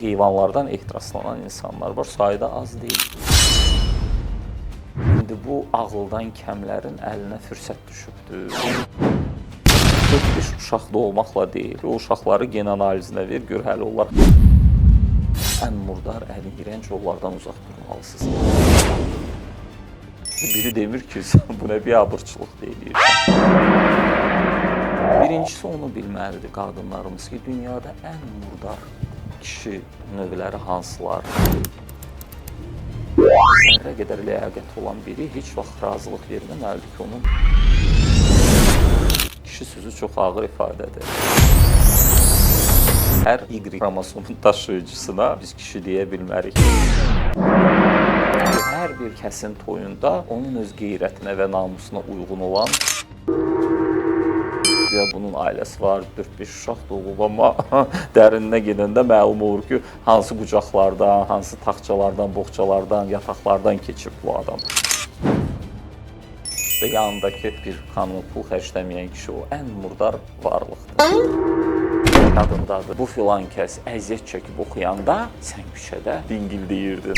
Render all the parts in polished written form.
Heyvanlardan ehtiraslanan insanlar var, sayda az deyil. İndi bu ağıldan kəmlərin əlinə fürsət düşübdür. Bir uşaq doğmaqla deyil, o uşaqları gen analizinə ver, gör hələ onlar ən murdar, ən iyrənc onlardan uzaq durmalısınız. Biri demir ki, bu nə biabırçılıq deyilirsən. Birincisi onu bilməlidir qadınlarımız ki, dünyada ən murdar kişi növləri hansılar? Zərrə qədər ləyaqət olan biri heç vaxt razılıq verməməlidir ki, onun kişi sözü çox ağır ifadədir. Hər Y xromosomun daşıyıcısına biz kişi deyə bilmərik. Hər bir kəsin toyunda onun öz qeyrətinə və namusuna uyğun olan ya bunun ailəsi var, 4-5 uşaq doğub, amma dərinə gedəndə məlum olur ki, hansı qucaqlardan, hansı taxtçalardan, boğçalardan, yataqlardan keçib bu adam. Və yanındakı bir xanımı pul xərcləməyən kişi o ən murdar varlıqdır. Qadındadır. Bu filan kəs əziyyət çəkib oxuyanda sən küçədə dingildəyirdin.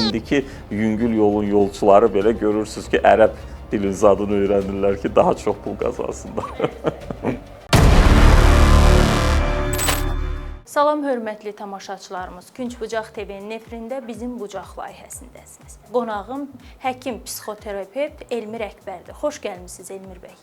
İndiki yüngül yolun yolçuları belə görürsünüz ki, ərəb dilin zadını öyrənirlər ki, daha çox pul qazansınlar. Salam hörmətli tamaşaçılarımız, Künc Bucaq TV-nin efirində bizim Bucaq layihəsindəsiniz. Qonağım həkim, psixoterapevt Elmir Əkbərdir. Xoş gəlmisiniz Elmir bəy.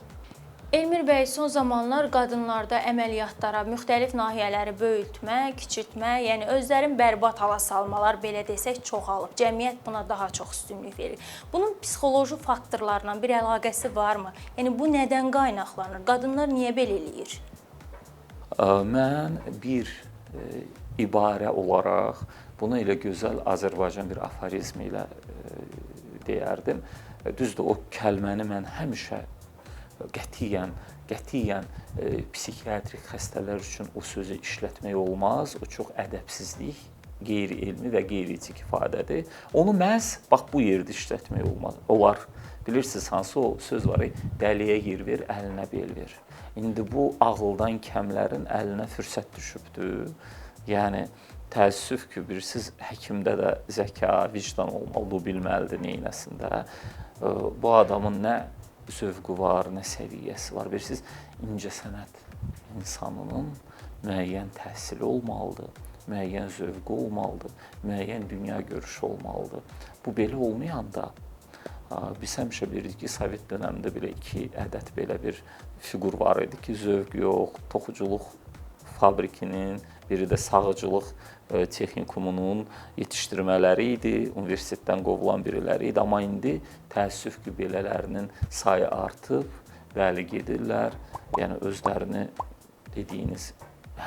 Elmir bəy, son zamanlar qadınlarda əməliyyatlara, müxtəlif nahiyələri böyütmə, kiçiltmə, yəni özlərin bərbad hala salmalar, belə desək, çoxalıb. Cəmiyyət buna daha çox üstünlük verir. Bunun psixoloji faktorlarla bir əlaqəsi varmı? Yəni bu nədən qaynaqlanır? Qadınlar niyə belə eləyir? Mən bir ibarə olaraq bunu elə gözəl Azərbaycan bir aforizm ilə deyərdim. Düzdür, o kəlməni mən həmişə qətiyyən psixiatrik xəstələr üçün o sözü işlətmək olmaz. O çox ədəbsizlik, qeyri-elmi və qeyri-etik ifadədir. Onu məhz bax bu yerdə işlətmək olar. Bilirsiniz, hansı o söz var, dəliyə yer ver, əlinə bel ver. İndi bu ağıldan kəmlərin əlinə fürsət düşübdür. Yəni, təəssüf ki, bilirsiniz, həkimdə də zəka, vicdan olmalı, bu bilməlidir neynəsində. Bu adamın nə zövqü var, nə səviyyəsi var. Bilirsiniz, incəsənət insanının müəyyən təhsili olmalıdır, müəyyən zövqü olmalıdır, müəyyən dünya görüşü olmalıdır. Bu belə olmayanda, biz həmişə bilirdik ki, Sovet dönəmində belə 2 ədəd belə bir fiqur var idi ki, zövq yox, toxuculuq fabrikinin, biri də sağıcılıq texnikumunun yetişdirmələri idi, universitetdən qovulan biriləri idi. Amma indi təəssüf ki, belələrinin sayı artıb, bəli gedirlər. Yəni özlərini dediyiniz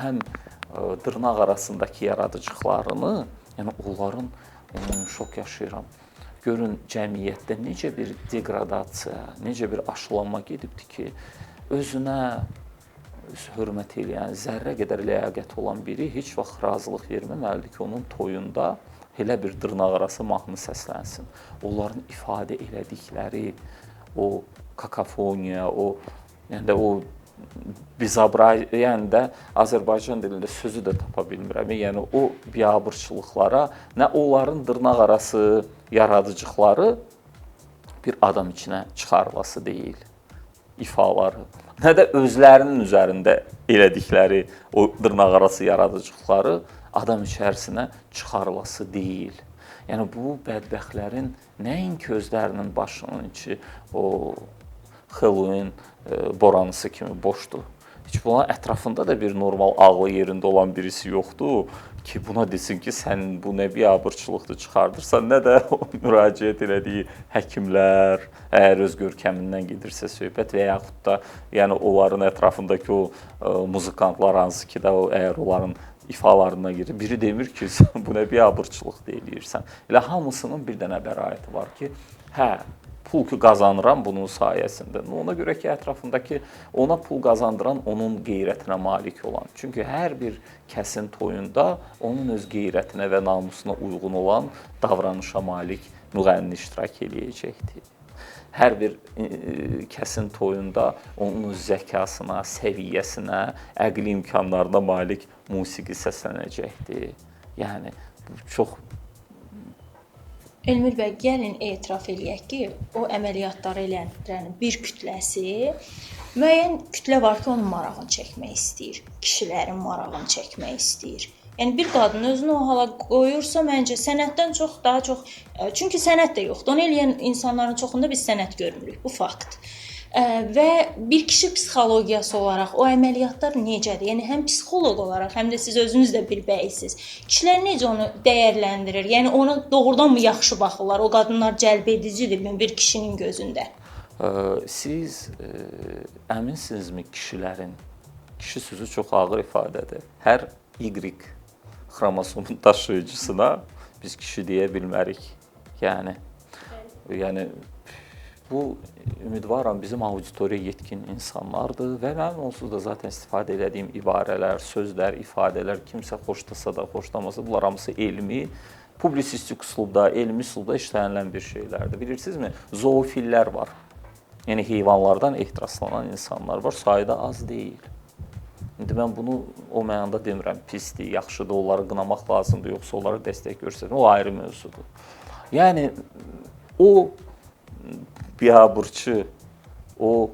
həm dırnaq arasındakı yaradıcılıqlarını, yəni onların şok yaşayıram. Görün cəmiyyətdə necə bir degradasiya, necə bir aşılanma gedibdir ki, özünə hörmət eləyən, zərrə qədər ləyaqət olan biri heç vaxt razılıq verməməlidir ki, onun toyunda elə bir dırnaqarası mahnı səslənsin. Onların ifadə elədikləri o kakofoniya, yəni də o yəni də Azərbaycan dilində sözü də tapa bilmirəm. Yəni o biabırçılıqlara, nə onların dırnaqarası yaradıcılıqları bir adam içinə çıxarılası deyil, ifaları. Nə də özlərinin üzərində elədikləri o dırnaqarası yaradıcılıqları adam içərisinə çıxarılası deyil. Yəni bu bədbəxtlərin nəinki özlərinin başının içi o Halloween boranısı kimi boşdur. Heç buna ətrafında da bir normal ağlı yerində olan birisi yoxdur ki, buna desin ki, sən bu nə biabırçılıqdır çıxardırsan, nə də müraciət elədiyi həkimlər, əgər öz görkəmindən gedirsə söhbət və yaxud da yəni onların ətrafındakı o muzikantlar hansı ki də əgər onların ifalarına girir, biri demir ki, sən bu nə biabırçılıq deyirsən. Elə hamısının bir dənə bəraəti var ki, hə, pul ki qazanıram bunun sayəsində. Ona görə ki, ətrafındakı ona pul qazandıran onun qeyrətinə malik olan. Çünki hər bir kəsin toyunda onun öz qeyrətinə və namusuna uyğun olan davranışa malik müğənni iştirak eləyəcəkdir. hər bir kəsin toyunda onun zəkasına, səviyyəsinə, əqli imkanlarına malik musiqi səslənəcəkdir. Yəni bu çox Elmir bəy, gəlin etiraf eləyək ki, o əməliyyatları eləndirənin bir kütləsi, müəyyən kütlə var ki, onun marağını çəkmək istəyir, kişilərin marağını çəkmək istəyir. Yəni bir qadın özünü o hala qoyursa, məncə sənətdən çox daha çox, çünki sənət də yoxdur. Onu eləyən insanların çoxunda biz sənət görmürük, bu fakt. Və bir kişi psixologiyası olaraq o əməliyyatlar necədir? Yəni həm psixoloq olaraq, həm də siz özünüz də bir bəysiniz. Kişilər necə onu dəyərləndirir? Yəni ona doğrudanmı yaxşı baxırlar? O qadınlar cəlbedicidirmi bir kişinin gözündə? Siz əminsinizmi kişilərin, kişi sözü çox ağır ifadədir. Hər Y xromosomun daşıyıcısına biz kişi deyə bilmərik. Yəni bu ümidvaram bizim auditoriya yetkin insanlardır və mənim onsuz da zaten istifadə etdiyim ibarələr, sözlər, ifadələr kimsə xoşlasa da, xoşlamasa bunlar hamısı elmi, publisistik üslubda, elmi üslubda işlənilən bir şeylərdir. Bilirsinizmi? Zoofillər var. Yəni heyvanlardan ehtiraslanan insanlar var, sayda az deyil. İndi mən bunu o mənada demirəm, pisdir, yaxşıdır, onları qınamaq lazımdır, yoxsa onlara dəstək göstərmək, o ayrı mövzudur. Yəni o biabırçı, o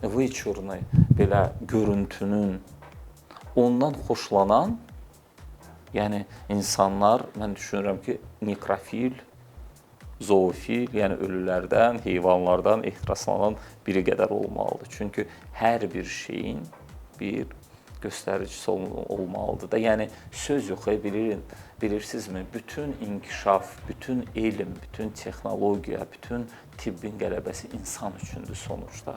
vıçurnu belə görüntünün ondan xoşlanan, yəni insanlar, mən düşünürəm ki, nekrofil, zoofil, yəni ölülərdən, heyvanlardan ehtiraslanan biri qədər olmalıdır. Çünki hər bir şeyin bir göstəricisi olmalıdır da. Yəni söz yox, bilirsinizmi? Bütün inkişaf, bütün elm, bütün texnologiya, bütün tibbin qələbəsi insan üçündür sonuçta.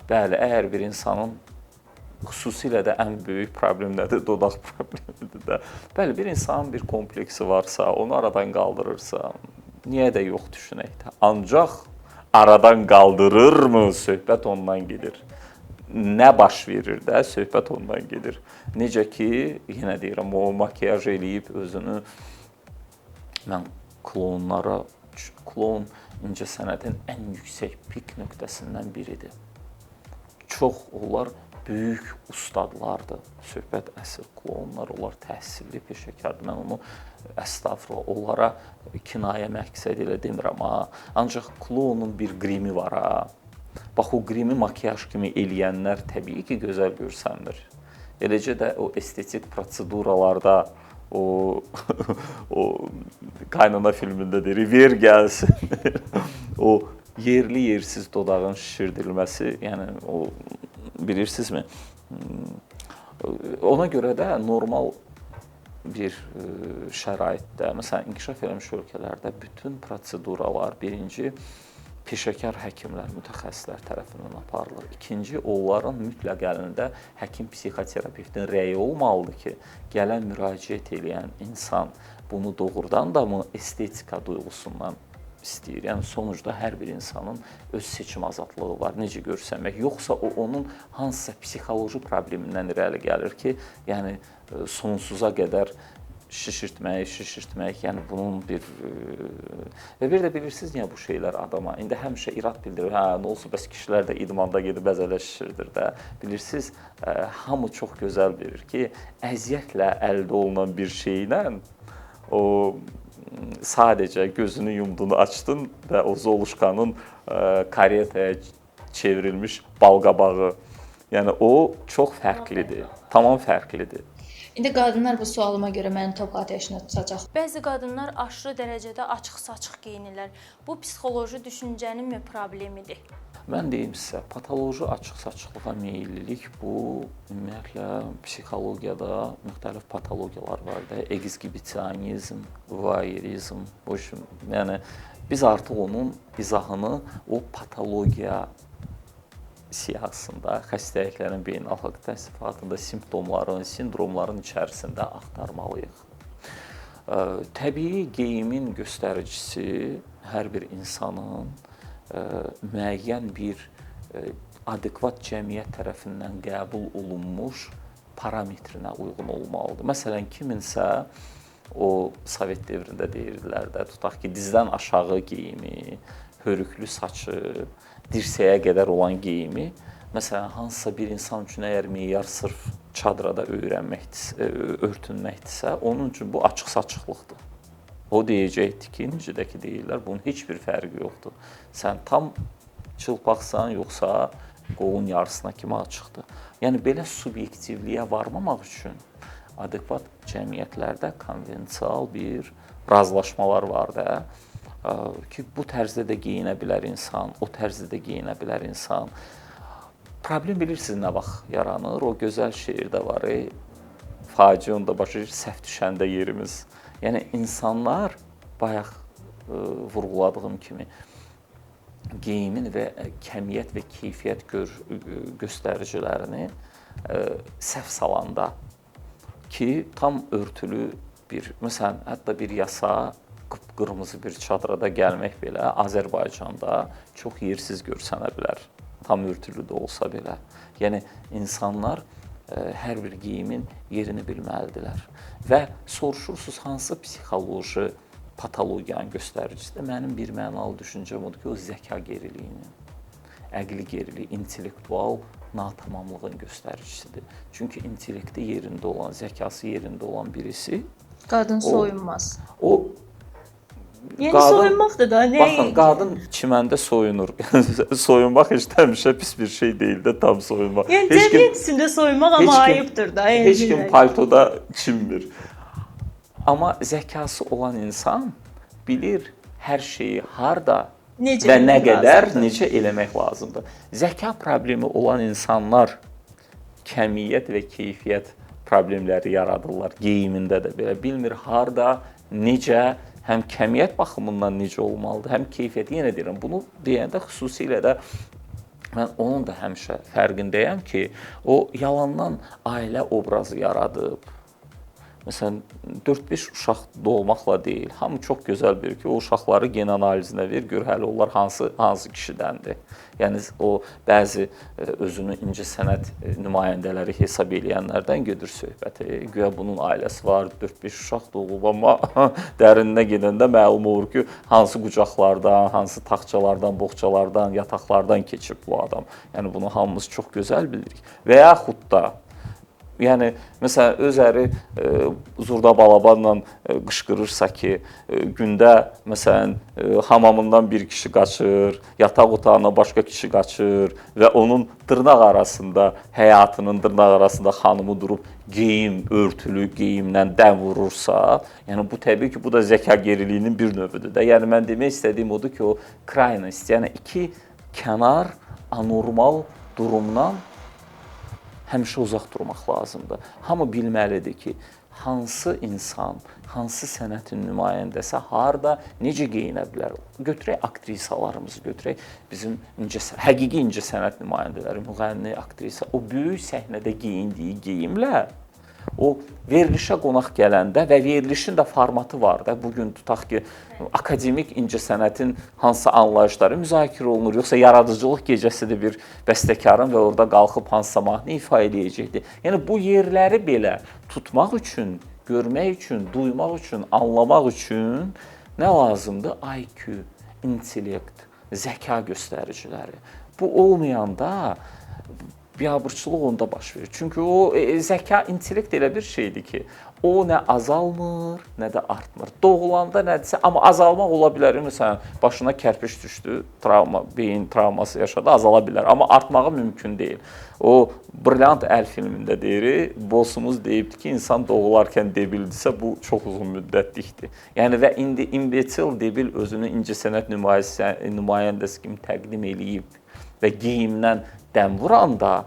Bəli, əgər bir insanın xüsusilə də ən böyük problem nədir? Dodaq problemidir də. Bəli, bir insanın bir kompleksi varsa, onu aradan qaldırırsa, niyə də yox düşünək də. Ancaq aradan qaldırırmı? Söhbət ondan gedir. Nə baş verir də, söhbət ondan gedir. Necə ki, yenə deyirəm, o makiyaj eləyib özünü, mən klonlara, klon incəsənətin ən yüksək pik nöqtəsindən biridir. Çox onlar böyük ustadlardır. Söhbət əsl klonlar, onlar təhsilli peşəkardır. Mən onu əstəğfurullah, onlara kinayə məqsədi ilə demirəm ha. Ancaq klonun bir qrimi var ha. Bax, o qrimi makiyaj kimi eləyənlər təbii ki, gözəl görsənir. Eləcə də o estetik proseduralarda, o Qaynana filmində deyir, ver gəlsin. O yerli yersiz dodağın şişirdilməsi, yəni o bilirsinizmi? Ona görə də normal bir şəraitdə, məsələn, inkişaf etmiş ölkələrdə bütün proseduralar birinci peşəkar həkimlər, mütəxəssislər tərəfindən aparılır. İkinci, onların mütləq əlində həkim psixoterapevtin rəyi olmalıdır ki, gələn müraciət edən insan bunu doğrudan da mı estetika duyğusundan istəyir? Yəni sonucda hər bir insanın öz seçim azadlığı var, necə görsənmək, yoxsa o onun hansısa psixoloji problemindən irəli gəlir ki, yəni sonsuza qədər şişirtmək, yəni bunun bir və bir də bilirsiniz niyə bu şeylər adama indi həmişə irad bildirir. Hə, nə olsa bəs kişilər də idmanda gedib əzələ şişirdir də. Bilirsiniz, hamı çox gözəl bilir ki, əziyyətlə əldə olunan bir şeylə o sadəcə gözünü yumdunu açdın və o Zoluşkanın karetaya çevrilmiş balqabağı. Yəni o çox fərqlidir, tamam fərqlidir. İndi qadınlar bu sualıma görə məni top ateşinə tutacaq. Bəzi qadınlar aşırı dərəcədə açıq-saçıq geyinirlər. Bu psixoloji düşüncənin mi problemidir? Mən deyim sizə, patoloji açıq-saçıqlığa meyillilik bu ümumiyyətlə psixologiyada müxtəlif patologiyalar var da, ekshibisionizm, voyeurizm, yəni biz artıq onun izahını o patologiya siyahısında, xəstəliklərin beynəlxalq təsnifatında, simptomların, sindromların içərisində axtarmalıyıq. Təbii geyimin göstəricisi hər bir insanın müəyyən bir adekvat cəmiyyət tərəfindən qəbul olunmuş parametrinə uyğun olmalıdır. Məsələn, kiminsə o Sovet dövründə deyirdilər də, tutaq ki, dizdən aşağı geyimi, hörüklü saçı, dirsəyə qədər olan geyimi, məsələn, hansısa bir insan üçün əgər meyar sırf çadırada örtünməkdirsə, onun üçün bu açıq-saçıqlıqdır. O deyəcəkdir ki, necədəki deyirlər, bunun heç bir fərqi yoxdur. Sən tam çılpaqsan, yoxsa qolun yarısına kimi açıqdır. Yəni, belə subyektivliyə varmamaq üçün adekvat cəmiyyətlərdə konvensial bir razılaşmalar var da ki, bu tərzdə də geyinə bilər insan, o tərzdə də geyinə bilər insan. Problem bilirsiniz nə vaxt yaranır? O gözəl şeirdə var, faciə onda başa düşür, səhv düşəndə yerimiz. Yəni, insanlar, bayaq vurğuladığım kimi, geyimin və kəmiyyət və keyfiyyət göstəricilərini səhv salanda ki, tam örtülü bir, məsələn, hətta bir yasa, qıpqırmızı bir çadırada gəlmək belə Azərbaycanda çox yersiz görsənə bilər, tam örtülü də olsa belə. Yəni, insanlar hər bir geyimin yerini bilməlidirlər. Və soruşursunuz, hansı psixoloji patologiyanın göstəricisidir? Mənim bir mənalı düşüncəm odur ki, o zəka geriliyinin, əqli geriliyi, intellektual natamamlığın göstəricisidir. Çünki intellekti yerində olan, zəkası yerində olan birisi qadın soyunmaz. Yəni soyunmaqdır da, nə? Baxın, qadın çiməndə soyunur. Soyunmaq heç də həmişə pis bir şey deyil də, tam soyunmaq. Yəni cəmiyyət içində soyunmaq amma ayıbdır da. Heç kim paltoda çinmir. Amma zəkası olan insan bilir hər şeyi harda və nə qədər, necə eləmək lazımdır. Zəka problemi olan insanlar kəmiyyət və keyfiyyət problemləri yaradırlar. Geyimində də belə bilmir harda, necə, həm kəmiyyət baxımından necə olmalıdır, həm keyfiyyət. Yenə deyirəm, bunu deyəndə xüsusilə də mən onun da həmişə fərqindəyəm ki, o yalandan ailə obrazı yaradıb. Məsələn, 4-5 uşaq doğmaqla deyil. Hamı çox gözəl bilir ki, o uşaqları gen analizinə ver, gör hələ onlar hansı kişidəndir. Yəni, o bəzi özünü incəsənət nümayəndələri hesab eləyənlərdən gedir söhbəti. Güya bunun ailəsi var, 4-5 uşaq doğub, amma dərinə gedəndə məlum olur ki, hansı qucaqlardan, hansı taxtçalardan, boğçalardan, yataqlardan keçib bu adam. Yəni, bunu hamımız çox gözəl bilirik. Və yaxud da, yəni, məsələn, öz əri Zurda Balabanla qışqırırsa ki, gündə, məsələn, hamamından bir kişi qaçır, yataq otağına başqa kişi qaçır və onun dırnaq arasında, həyatının dırnaq arasında xanımı durub geyim, örtülü geyimlə dən vurursa, yəni bu təbii ki, bu da zəka geriliyinin bir növüdür də. Yəni, mən demək istədiyim odur ki, o kraynost, yəni iki kənar, anormal durumdan həmişə uzaq durmaq lazımdır. Hamı bilməlidir ki, hansı insan, hansı sənətin nümayəndəsi harda, necə geyinə bilər. Götürək aktrisalarımızı, götürək bizim həqiqi incəsənət nümayəndələri, müğənni, aktrisa, o böyük səhnədə geyindiyi geyimlə o verilişə qonaq gələndə və verilişin də formatı var da. Bugün tutaq ki, akademik incəsənətin hansı anlayışları müzakirə olunur, yoxsa yaradıcılıq gecəsidir bir bəstəkarın və orada qalxıb hansısa mahnı ifa edəcəkdir. Yəni, bu yerləri belə tutmaq üçün, görmək üçün, duymaq üçün, anlamaq üçün nə lazımdır? IQ, intellekt, zəka göstəriciləri. Bu olmayanda biabırçılıq onda baş verir. Çünki o zəka, intellekt elə bir şeydir ki, o nə azalmır, nə də artmır. Doğulanda nədirsə, amma azalmaq ola bilər. Məsələn, başına kərpiç düşdü, beyin travması yaşadı, azala bilər. Amma artmağı mümkün deyil. O Brilliant Əl filmində deyir, bossumuz deyibdir ki, insan doğularkən debildirsə, bu çox uzun müddətlikdir. Yəni, və indi imbesil debil özünü incəsənət nümayəndəsi kimi təqdim eləyib və geyimdən dəm vuranda,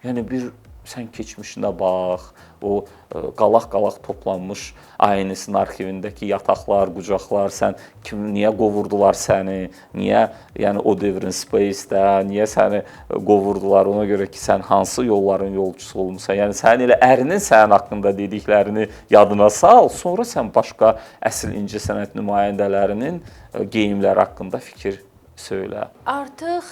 yəni bir sən keçmişinə bax, o qalaq-qalaq toplanmış ainisinin arxivindəki yataqlar, qucaqlar, sən niyə qovurdular səni, niyə, yəni o devrin Space-də, niyə səni qovurdular, ona görə ki, sən hansı yolların yolcusu olmuşsan, yəni sən elə ərinin sənin haqqında dediklərini yadına sal, sonra sən başqa əsl incəsənət nümayəndələrinin geyimləri haqqında fikir Söylə. Artıq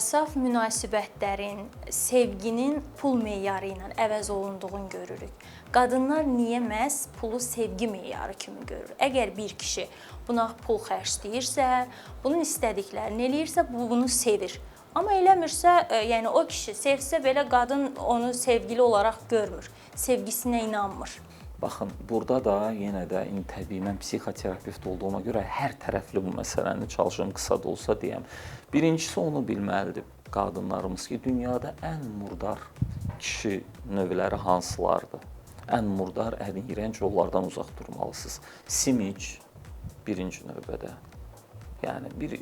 saf münasibətlərin, sevginin pul meyarı ilə əvəz olunduğunu görürük. Qadınlar niyə məhz pulu sevgi meyarı kimi görür? Əgər bir kişi buna pul xərcləyirsə, bunun istədiklərini eləyirsə, bunu sevir. Amma eləmirsə, yəni o kişi sevsə belə qadın onu sevgili olaraq görmür, sevgisinə inanmır. Baxın, burada da yenə də təbii mən psixoterapevt olduğuma görə hər tərəfli bu məsələni çalışım qısa da olsa deyəm. Birincisi onu bilməlidir qadınlarımız ki, dünyada ən murdar kişi növləri hansılardır? Ən murdar, ən iyrənc onlardan uzaq durmalısınız. Simic birinci növbədə. Yəni bir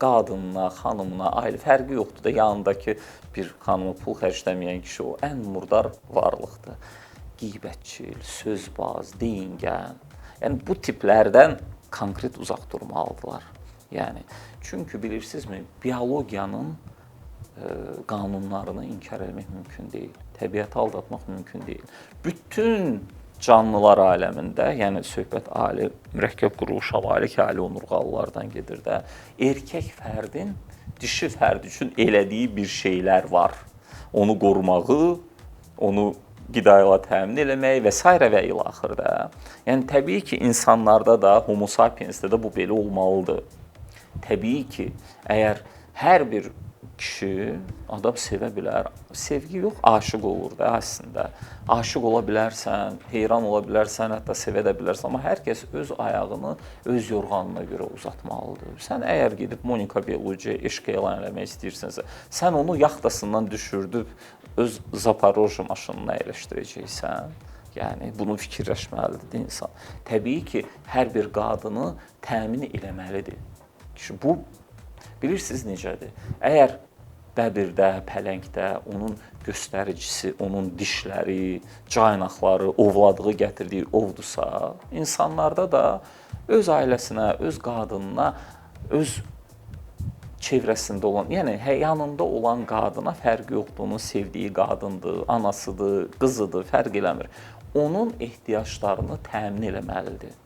qadınına, xanımına ayrı fərqi yoxdur da, yanındakı bir xanıma pul xərcləməyən kişi o ən murdar varlıqdır. Qeybətçil, sözbaz, deyingən. Yəni bu tiplərdən konkret uzaq durmalıdırlar. Yəni çünki bilirsinizmi, biologiyanın qanunlarını inkar etmək mümkün deyil. Təbiəti aldatmaq mümkün deyil. Bütün canlılar aləmində, yəni söhbət ali, mürəkkəb quruluşa malik ali onurğalılardan gedir də, erkək fərdin dişi fərd üçün elədiyi bir şeylər var. Onu qorumağı, onu qida ilə təmin eləmək və s. və ilə axırda. Yəni təbii ki, insanlarda da, Homo sapiensdə də bu belə olmalıdır. Təbii ki, əgər hər bir kişi adam sevə bilər, sevgi yox, aşiq olur da əslində. Aşiq ola bilərsən, heyran ola bilərsən, hətta sevə də bilərsən, amma hər kəs öz ayağını öz yorğanına görə uzatmalıdır. Sən əgər gedib Monika Bellucci'yə eşq elan eləmək istəyirsənsə, sən onu yaxtasından düşürdüb öz Zaporojye maşınına əyləşdirəcəksən. Yəni bunu fikirləşməlidir insan. Təbii ki, hər bir qadını təmin eləməlidir. Bu bilirsiniz necədir? Əgər bəbirdə, pələngdə onun göstəricisi, onun dişləri, caynaqları, ovladığı gətirdiyi ovdursa, insanlarda da öz ailəsinə, öz qadınına, öz çevrəsində olan, yəni yanında olan qadına fərqi yoxdur. Onun sevdiyi qadındır, anasıdır, qızıdır, fərq eləmir. Onun ehtiyaclarını təmin eləməlidir.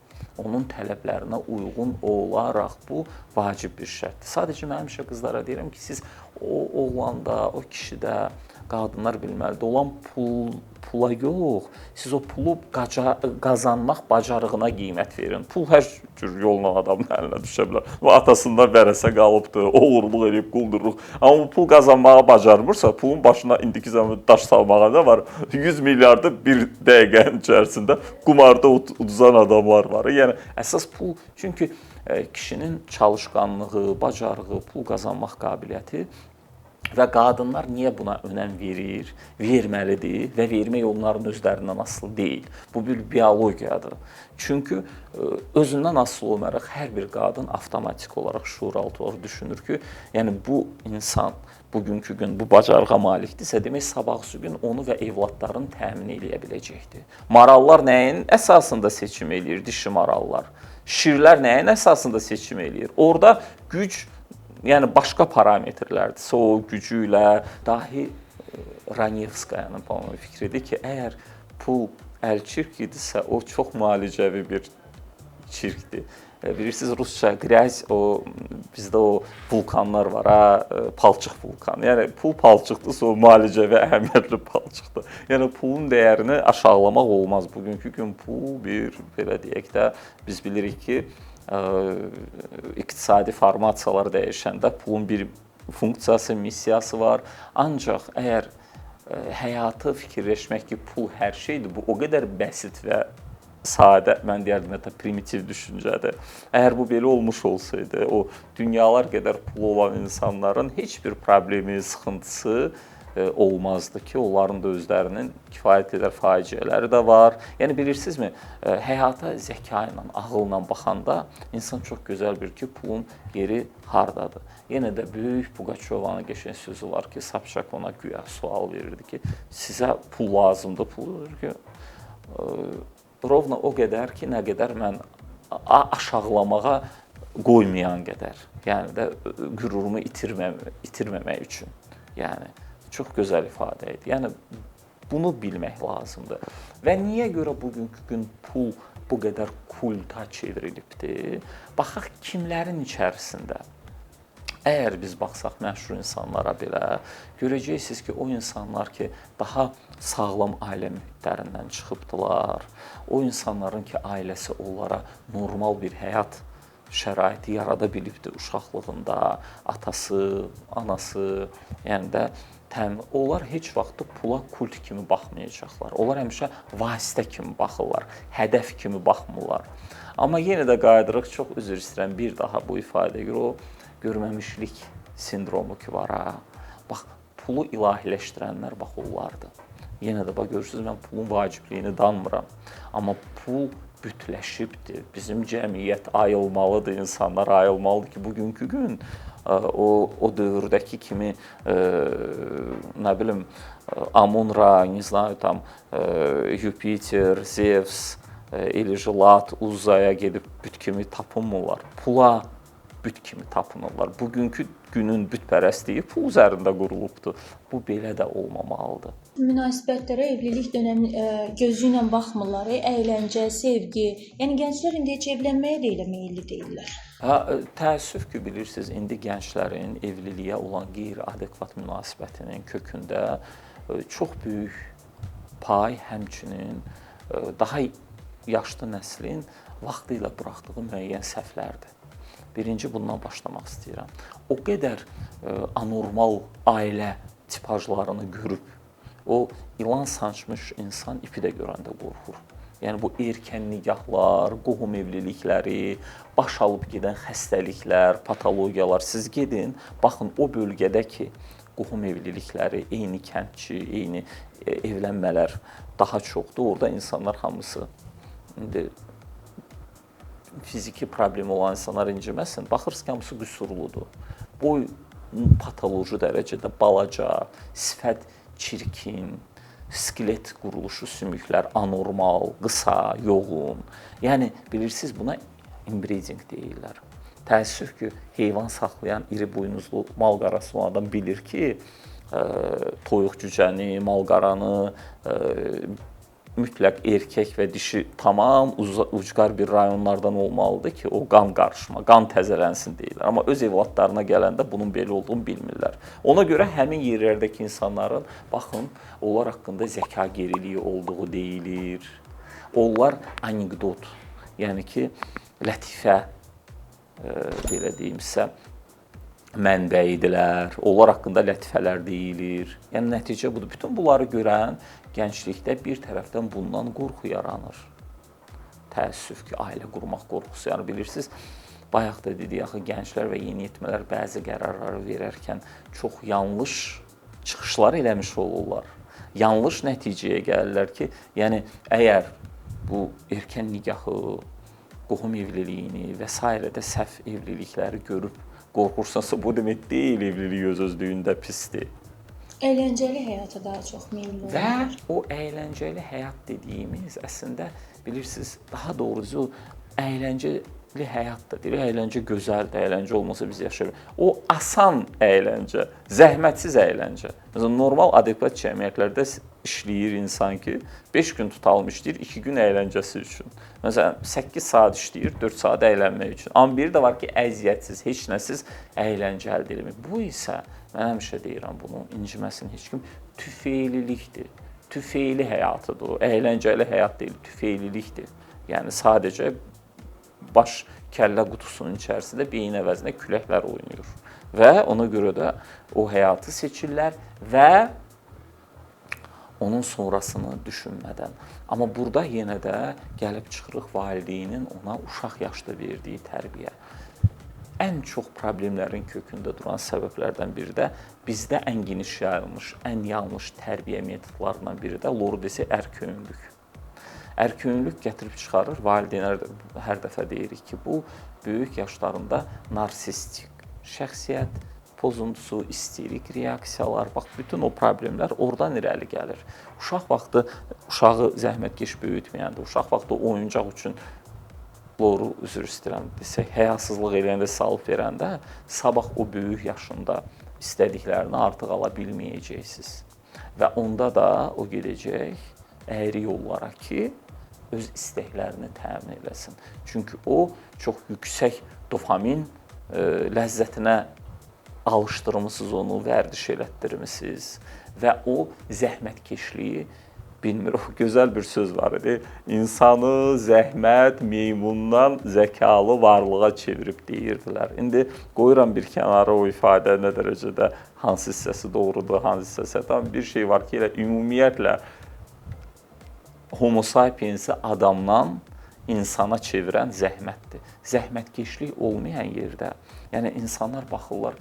Onun tələblərinə uyğun olaraq bu vacib bir şərtdir. Sadəcə mən həmişə qızlara deyirəm ki, siz o oğlanda, o kişidə, qadınlar bilməlidir, olan pula yox, siz o pulu qazanmaq bacarığına qiymət verin. Pul hər cür yolla adamın əlinə düşə bilər. O atasından vərəsə qalıbdır, oğurluq edib, quldurluq. Amma bu pul qazanmağa bacarmırsa, pulun başına indiki zaman daş salmağa nə var? 100 milyardı bir dəqiqənin içərisində qumarda uduzan adamlar var. Yəni əsas pul, çünki kişinin çalışqanlığı, bacarığı, pul qazanmaq qabiliyyəti və qadınlar niyə buna önəm verir, verməlidir və vermək onların özlərindən asılı deyil. Bu bir biologiyadır. Çünki özündən asılı olmayaraq hər bir qadın avtomatik olaraq şuuraltı olaraq düşünür ki, yəni bu insan bugünkü gün bu bacarığa malikdirsə, demək sabahsı gün onu və evladlarını təmin eləyə biləcəkdir. Marallar nəyin əsasında seçim eləyir? Dişi marallar. Şirlər nəyin əsasında seçim eləyir? Orada güc, yəni başqa parametrlərdirsə, o gücü ilə dahi Ranyevskayanın fikridir ki, əgər pul əl çirk idisə, o çox müalicəvi bir çirkdir. Bilirsiniz, Rusça qryaz, bizdə o vulkanlar var, palçıq vulkanı. Yəni pul palçıqdırsa, o müalicəvi əhəmiyyətli palçıqdır. Yəni pulun dəyərini aşağılamaq olmaz. Bugünkü gün pul bir, belə deyək də, biz bilirik ki, iqtisadi formasiyalar dəyişəndə pulun bir funksiyası, missiyası var. Ancaq əgər həyatı fikirləşmək ki, pul hər şeydir, bu o qədər bəsit və sadə, mən deyərdim, hətta primitiv düşüncədir. Əgər bu belə olmuş olsaydı, o dünyalar qədər pulu olan insanların heç bir problemi, sıxıntısı olmazdı ki, onların da özlərinin kifayət qədər faciələri də var. Yəni bilirsinizmi, həyata zəka ilə, ağılla baxanda insan çox gözəl bilir ki, pulun yeri hardadır. Yenə də böyük Pugaçovanın qəşəng sözü var ki, Sobchak ona güya sual verirdi ki, sizə pul lazımdır, pul verir ki, rovna o qədər ki, nə qədər mən aşağılamağa qoymayan qədər. Yəni də qürurumu itirməmək üçün. Yəni çox gözəl ifadə idi. Yəni bunu bilmək lazımdır. Və niyə görə bugünkü gün pul bu qədər kulta çevrilibdir? Baxaq kimlərin içərisində? Əgər biz baxsaq məşhur insanlara belə, görəcəksiniz ki, o insanlar ki, daha sağlam ailə mühitlərindən çıxıbdılar, o insanların ki, ailəsi onlara normal bir həyat şəraiti yarada bilibdir uşaqlığında, atası, anası, yəni də onlar heç vaxt pula kult kimi baxmayacaqlar. Onlar həmişə vasitə kimi baxırlar, hədəf kimi baxmırlar. Amma yenə də qayıdırıq, çox üzr istəyirəm, bir daha bu ifadəyə görə o görməmişlik sindromu ki var ha. Bax, pulu ilahiləşdirənlər bax onlardır. Yenə də bax görürsünüz, mən pulun vacibliyini danmıram. Amma pul bütləşibdir. Bizim cəmiyyət ayılmalıdır, insanlar ayılmalıdır ki, bugünkü gün o dövrdəki kimi nə bilim Amun-Ra, не знаю, tam Yupiter, Zevs, Lat, Uzaya gedib büt kimi tapınmırlar. Pula büt kimi tapınırlar. Bugünkü günün bütpərəstliyi pul üzərində qurulubdur. Bu belə də olmamalıdır. Münasibətlərə evlilik dönəmi gözü ilə baxmırlar, əyləncə, sevgi. Yəni gənclər indi heç evlənməyə də elə meylli deyirlər. Təəssüf ki, bilirsiniz, indi gənclərin evliliyə olan qeyri-adekvat münasibətinin kökündə çox böyük pay, həmçinin daha yaşlı nəslin vaxtı ilə buraxdığı müəyyən səhvlərdir. Birinci bundan başlamaq istəyirəm. O qədər anormal ailə tipajlarını görüb, o ilan sancmış insan ipi də görəndə qorxur. Yəni bu erkən nikahlar, qohum evlilikləri, baş alıb gedən xəstəliklər, patologiyalar, siz gedin, baxın o bölgədə ki, qohum evlilikləri, eyni kəndçi, eyni evlənmələr daha çoxdur. Orada insanlar hamısı indi fiziki problemi olan insanlar inciməsin. Baxırsınız ki, hamısı qüsurludur. Boy patoloji dərəcədə balaca, sifət çirkin, skelet quruluşu, sümüklər anormal, qısa, yoğun. Yəni bilirsiniz, buna inbreeding deyirlər. Təəssüf ki, heyvan saxlayan iri buynuzlu mal-qarası olan adam bilir ki, toyuq cücəni, mal-qaranı, mütləq erkək və dişi tamam ucqar bir rayonlardan olmalıdır ki, o qan qarışma, qan təzələnsin deyirlər. Amma öz evladlarına gələndə bunun belə olduğunu bilmirlər. Ona görə həmin yerlərdəki insanların, baxın, onlar haqqında zəka geriliyi olduğu deyilir. Onlar anekdot, yəni ki, lətifə, belə deyimsə, mənbəyidilər, onlar haqqında lətifələr deyilir. Yəni, nəticə budur. Bütün bunları görən gənclikdə bir tərəfdən bundan qorxu yaranır. Təəssüf ki, ailə qurmaq qorxusu. Yəni, bilirsiniz, bayaq da dedik, axı gənclər və yeniyetmələr bəzi qərarları verərkən çox yanlış çıxışlar eləmiş olurlar. Yanlış nəticəyə gəlirlər ki, yəni, əgər bu erkən nikahı, qohum evliliyini və s. də səhv evlilikləri görüb qorxursansa, bu demək deyil, evlilik öz-özlüyündə pisdir. Əyləncəli həyata daha çox meyilli olur. Və o əyləncəli həyat dediyimiz əslində, bilirsiniz, daha doğrusu əyləncəli həyat da deyil, əyləncə gözəldir, əyləncə olmasa biz yaşayırıq. O asan əyləncə, zəhmətsiz əyləncə. Məsələn, normal adekvat cəmiyyətlərdə işləyir insan ki, 5 gün tutalım işləyir, 2 gün əyləncəsi üçün. Məsələn, 8 saat işləyir, 4 saat əylənmək üçün. Amma biri də var ki, əziyyətsiz, heç nəsiz əyləncə əldə edilmir. Bu isə, mən həmişə deyirəm bunu, inciməsin heç kim, tüfeylilikdir. Tüfeyli həyatıdır o, əyləncəli həyat deyil, tüfeylilikdir. Yəni, sadəcə baş kəllə qutusunun içərisində beyin əvəzinə küləklər oynayır. Və ona görə də o həyatı seçirlər və onun sonrasını düşünmədən. Amma burada yenə də gəlib çıxırıq valideynin ona uşaq yaşda verdiyi tərbiyə. Ən çox problemlərin kökündə duran səbəblərdən biri də bizdə ən geniş yayılmış, ən yanlış tərbiyə metodlarından biri də lordesi ərköyünlük. Ərköyünlük gətirib çıxarır, valideynlər hər dəfə deyirik ki, bu böyük yaşlarında narsistik şəxsiyyət pozuntusu, isterik reaksiyalar, bax, bütün o problemlər oradan irəli gəlir. Uşaq vaxtı uşağı zəhmətkeş böyütməyəndə, uşaq vaxtı oyuncaq üçün loru, üzr istəyirəm desək, həyasızlıq eləyəndə, salıb verəndə, sabah o böyük yaşında istədiklərini artıq ala bilməyəcəksiniz. Və onda da o gedəcək əyri yollara ki, öz istəklərini təmin eləsin. Çünki o çox yüksək dopamin ləzzətinə alışdırmısınız onu, vərdiş elətdirmisiniz və o zəhmətkeşliyi bilmir, o gözəl bir söz var idi. İnsanı zəhmət meymundan zəkalı varlığa çevirib deyirdilər. İndi qoyuram bir kənara o ifadə nə dərəcədə hansı hissəsi doğrudur, hansı hissəsi tam bir şey var ki, elə ümumiyyətlə Homo sapiensi adamdan insana çevirən zəhmətdir. Zəhmətkeşlik olmayan yerdə, yəni insanlar baxırlar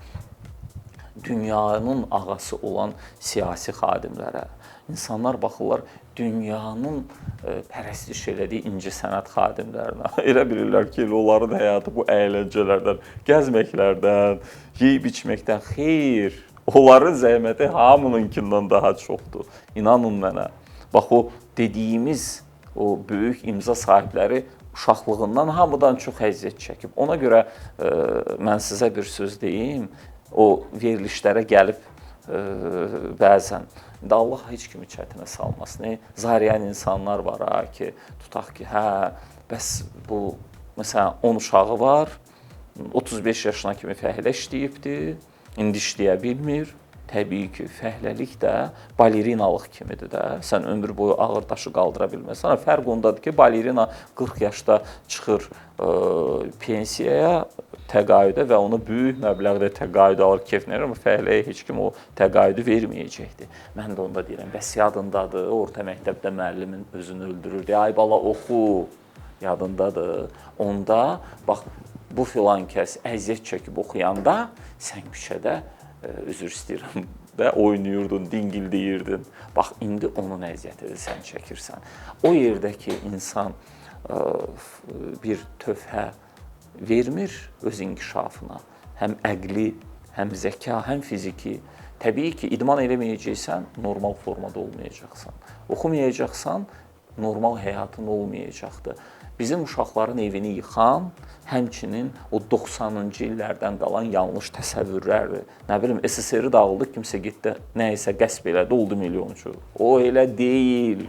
dünyanın ağası olan siyasi xadimlərə, insanlar baxırlar dünyanın pərəstiş elədiyi incəsənət xadimlərinə. Elə bilirlər ki, onların həyatı bu əyləncələrdən, gəzməklərdən, yeyib-içməkdən xeyr. Onların zəhməti hamınınkindən daha çoxdur. İnanın mənə. Bax, o dediyimiz o böyük imza sahibləri uşaqlığından hamıdan çox əziyyət çəkib. Ona görə mən sizə bir söz deyim, o verilişlərə gəlib bəzən indi Allah heç kimi çətinə salmasın. Zariyan insanlar var ha ki, tutaq ki, hə, bəs bu məsələn 10 uşağı var, 35 yaşına kimi fəhlə işləyibdi, indi işləyə bilmir. Təbii ki, fəhləlik də balerinalıq kimidir də. Sən ömür boyu ağır daşı qaldıra bilməzsən. Fərq ondadır ki, balerina 40 yaşda çıxır pensiyaya, təqaüdə və ona böyük məbləğdə təqaüd alır, keyfini verir, amma fəhləyə heç kim o təqaüdü verməyəcəkdir. Mən də onda deyirəm, bəs yadındadır, orta məktəbdə müəllimin özünü öldürürdü. Ay bala oxu, yadındadır. Onda bax bu filan kəs əziyyət çəkib oxuyanda sən küçədə üzr istəyirəm və oynayırdın, dingildeyirdin. Bax, indi onun əziyyətini sən çəkirsən. O yerdə ki, insan bir tövhə vermir öz inkişafına. Həm əqli, həm zəka, həm fiziki. Təbii ki, idman eləməyəcəksən, normal formada olmayacaqsan. Oxumayacaqsan, normal həyatın olmayacaqdır. Bizim uşaqların evini yıxan, həmçinin o 90-cı illərdən qalan yanlış təsəvvürlərdir. Nə bilim, SSR-i dağıldı, kimsə getdi, nəyəsə qəsb elədi, oldu milyonçu. O elə deyil.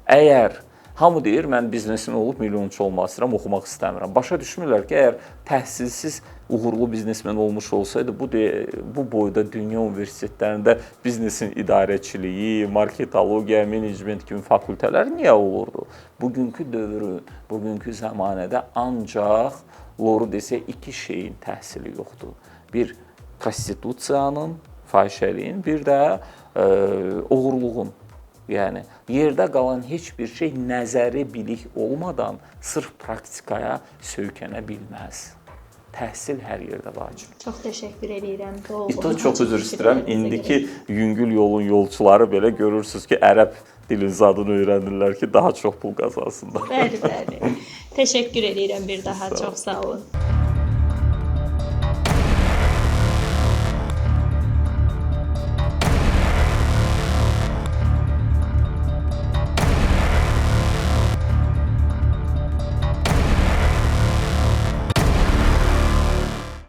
Əgər hamı deyir, mən biznesin olub milyonçu olmaq istəyirəm, oxumaq istəmirəm. Başa düşmürlər ki, əgər təhsilsiz uğurlu biznesmen olmuş olsaydı, bu boyda dünya universitetlərində biznesin idarəçiliyi, marketologiya, menecment kimi fakültələr niyə olurdu? Bugünkü dövrün, bugünkü zəmanədə ancaq loru desə iki şeyin təhsili yoxdur. Bir, prostitusiyanın, fahişəliyin, bir də uğurluğun. Yəni, yerdə qalan heç bir şey nəzəri bilik olmadan sırf praktikaya söykənə bilməz. Təhsil hər yerdə vacib. Çox təşəkkür edirəm. Çox üzr istəyirəm. İndiki yüngül yolun yolçuları belə görürsünüz ki, ərəb dilin zadını öyrənirlər ki, daha çox pul qazansınlar. Bəli, bəli. Təşəkkür edirəm bir daha. Çox sağ olun.